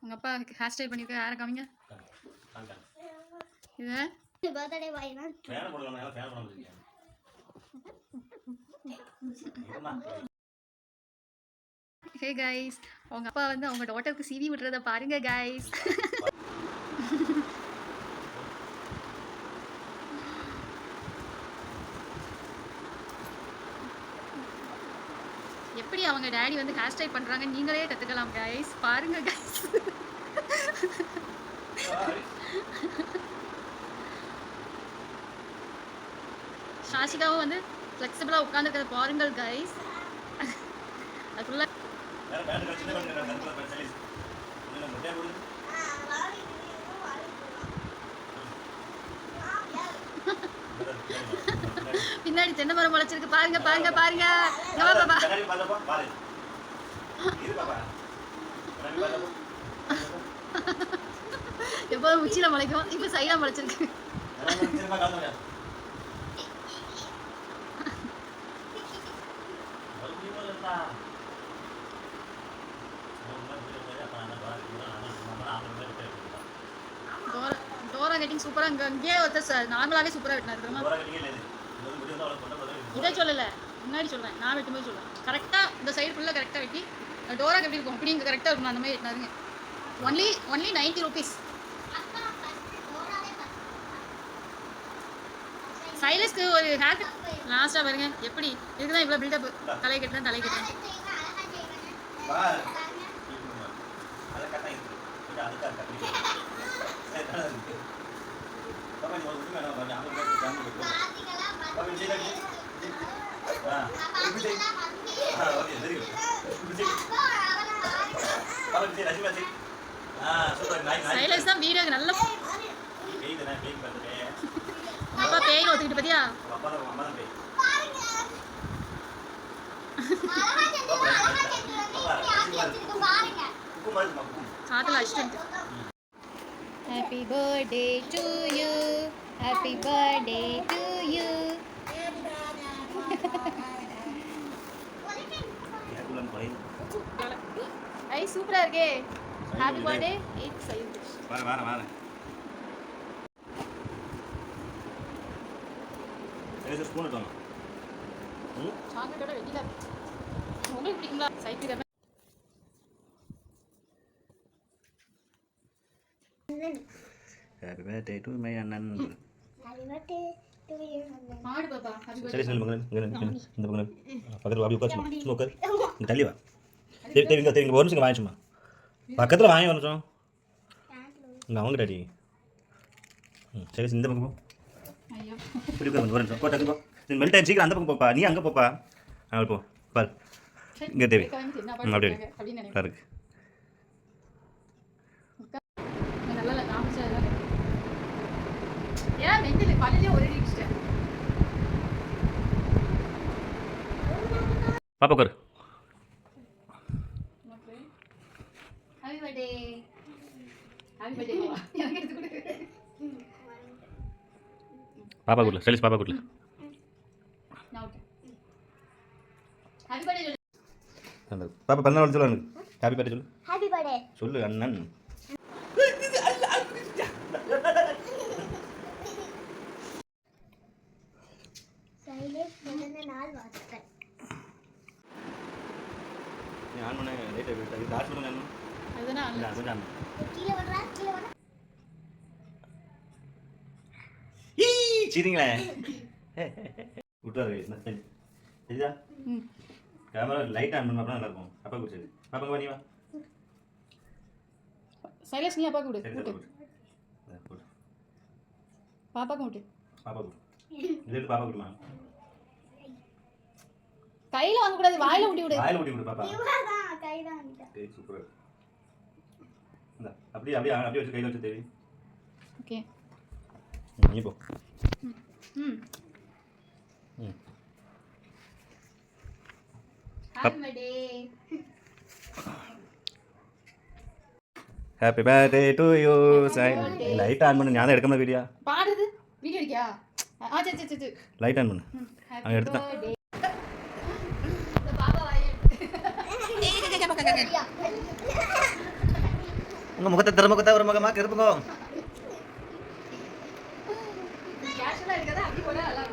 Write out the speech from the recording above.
உங்கள் அப்பா hair style பண்ணியிருக்க யாரை காமிங்க இது பர்த்டே பாய்னா ஃபேன் போடுவாங்க ஃபேன் போட முடியல ஹே கைஸ் அவங்க அப்பா வந்து அவங்க டாட்டருக்கு சிவி விடுறத பாருங்க கைஸ். எப்படி அவங்க டேடி வந்து ஹேர் ஸ்டைல் பண்றாங்க நீங்களே கத்துக்கலாம் கைஸ். பாருங்க கைஸ். ஷாஷிகாவும் வந்து ஃப்ளெக்சிபிளாக உட்காந்துருக்கிறத பாருங்கள் கைஸ். அதுக்குள்ள பின்னாடி தென்னை மரம் முளைச்சிருக்கு பாருங்க பாருங்க பாருங்க. எப்போதும் உச்சியில முளைக்கும், இப்ப சைடா முளைச்சிருக்கு. டோரா கட்டிங் சூப்பரா அங்கேயே ஒருத்தர் சார் நார்மலாவே சூப்பரா வெட்டினாரு. இதை சொல்லல, முன்னாடி சொல்றேன், நான் வெட்டும்போது சொல்றேன். கரெக்டா இந்த சைடு ஃபுல்லா கரெக்டா வெட்டி டோரா எப்படி இருக்கும் அப்படி இங்க கரெக்டா இருக்கும். அந்த மாதிரி வெட்டினாருங்க. Only 90 rupees. சைலஸ்க்கு ஒரு ஹேர் லாஸ்டா பாருங்க எப்படி இதுக்குதான் இவ்வளவு பில்டப். தலை கட்டுறேன் சைலஸ் தான் வீடியோ நல்ல அப்பா பேய் ஒத்துக்கிட்டு பத்தியா. காத்துல அடிச்சுட்டு happy birthday to you, happy birthday to you. ஐ சூப்பரா இருக்கே. Happy birthday. வர ஏதோ ஸ்பூன் எடுங்க. சாக்லேட்டோட வெட்டில உங்களுக்கு பிடிக்குங்களா? Cycle happy birthday to my அண்ணன். ஹாப்பி பர்த்டே டு யூ அண்ணன். மாடு பாப்பா சரி சரி மகன் இந்த மகன் பக்கத்துல அப்படி உட்கார் சும்மா உட்கார். நீ தள்ளி வா. தெரியுங்க ஒரு நிமிஷம் வாங்கி சும்மா பக்கத்தில் வாங்கி ஒரு நிமிஷம். இங்கே அவங்க டாடி. சரி இந்த பக்கம் போ. இப்படி உட்கார் ஒரு நிமிஷம். டக்கு போ. நீ மெல்ட் ஆகி சீக்கிரம் அந்த பக்கம் போப்பா. நீ அங்கே போப்பா. போ பாரு இங்கே தேவி அப்படியே பாரு. பாப்பா உட்காரு. பாப்பா கூடல சலிஸ் பாப்பா கூடல. பாப்பா பண்ண சொல்லு எனக்கு ஹாப்பி பர்த்டே சொல்லு. ஹாப்பி பர்த்டே சொல்லு அண்ணன். சைலஸ் பிறந்த நாள் வாழ்த்துக்கள். நீ ஆன் பண்ண லேட் ஆகிட்டு லாஸ்ட் பண்ண நான் அதுதான் இல்லை கொஞ்சம் கீழே வர்றா கீழே வர்றா. சரிங்களே விட்டுறாரு சரிதா. கேமரா லைட் ஆன் பண்ணா நல்லா இருக்கும். அப்பா குடிச்சது பாப்பா பண்ணி வா. சைலஸ் நீ அப்பா கூடு. பாப்பா கூடு. பாப்பா கூடு. இது பாப்பா கூடுமா. கையில வாங்க கூடாது, வாயில ஊட்டி விடு. வாயில ஊட்டி விடு பாப்பா. இவதான் கைதான் அந்த. Okay super. இந்த அப்படியே வச்சு கையில வச்சு தேவி. ஓகே நீ போ. Happy birthday. Happy birthday to you. Light on பண்ணு. ஞானம் எடுக்காம வீடியோ பாடுறது வீடியோ எடுக்கியா? சரி லைட் ஆன் பண்ணு. அவன் எடுத்துட்டான். பாப்பா வாயே உங்கள் முகத்தை திறமை கொத்தா ஒரு முகமாக கருப்புங்க கேஷுவலாக இருக்கிறதா அப்படி போட நல்லா